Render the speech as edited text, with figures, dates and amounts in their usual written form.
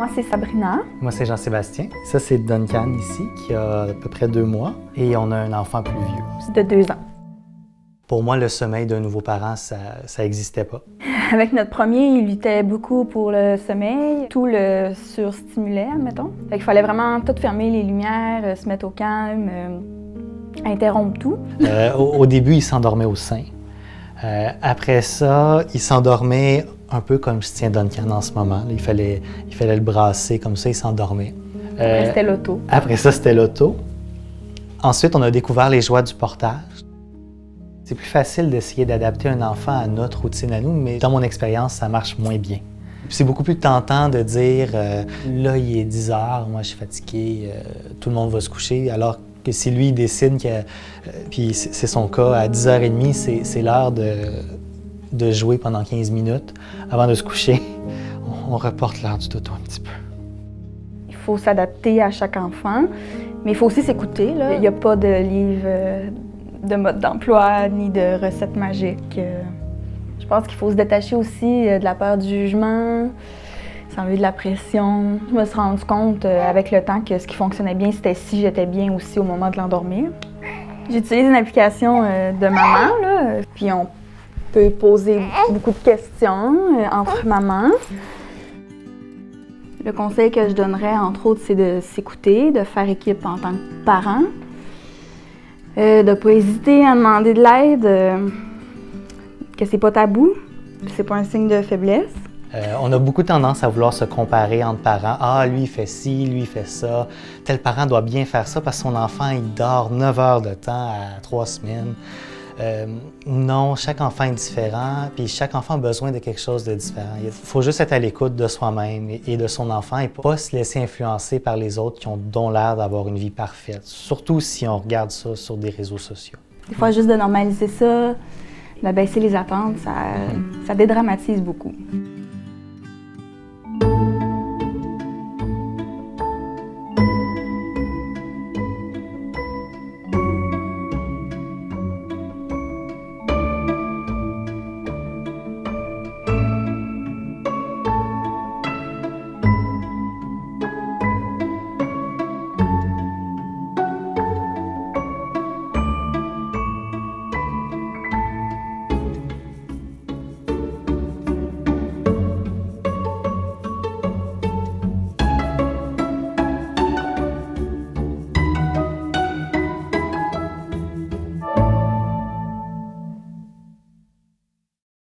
Moi, c'est Sabrina. Moi, c'est Jean-Sébastien. Ça, c'est Duncan ici, qui a à peu près 2 mois. Et on a un enfant plus vieux. De 2 ans. Pour moi, le sommeil d'un nouveau parent, ça n'existait pas. Avec notre premier, il luttait beaucoup pour le sommeil. Tout le surstimulait, admettons. Fait qu'il fallait vraiment tout fermer les lumières, se mettre au calme, interrompre tout. Au début, il s'endormait au sein. Après ça, il s'endormait un peu comme je tiens Duncan en ce moment. Il fallait le brasser, comme ça, il s'endormait. Après, c'était l'auto. Après ça, c'était l'auto. Ensuite, on a découvert les joies du portage. C'est plus facile d'essayer d'adapter un enfant à notre routine à nous, mais dans mon expérience, ça marche moins bien. C'est beaucoup plus tentant de dire là, il est 10 heures, moi je suis fatigué, tout le monde va se coucher, alors que si lui il décide que, puis c'est son cas, à 10h30, c'est l'heure de jouer pendant 15 minutes avant de se coucher, on reporte l'heure du dodo un petit peu. Il faut s'adapter à chaque enfant, mais il faut aussi s'écouter. Il n'y a pas de livre de mode d'emploi ni de recettes magiques. Je pense qu'il faut se détacher aussi de la peur du jugement, s'enlever de la pression. Je me suis rendu compte avec le temps que ce qui fonctionnait bien, c'était si j'étais bien aussi au moment de l'endormir. J'utilise une application de maman, là, puis on peut poser beaucoup de questions entre mamans. Le conseil que je donnerais, entre autres, c'est de s'écouter, de faire équipe en tant que parent, de ne pas hésiter à demander de l'aide, que c'est pas tabou, c'est pas un signe de faiblesse. On a beaucoup tendance à vouloir se comparer entre parents. Ah, lui, il fait ci, lui, il fait ça. Tel parent doit bien faire ça parce que son enfant, il dort 9 heures de temps à 3 semaines. Non, chaque enfant est différent, puis chaque enfant a besoin de quelque chose de différent. Il faut juste être à l'écoute de soi-même et de son enfant et pas se laisser influencer par les autres qui ont l'air d'avoir une vie parfaite, surtout si on regarde ça sur des réseaux sociaux. Des fois, juste de normaliser ça, de baisser les attentes, ça dédramatise beaucoup.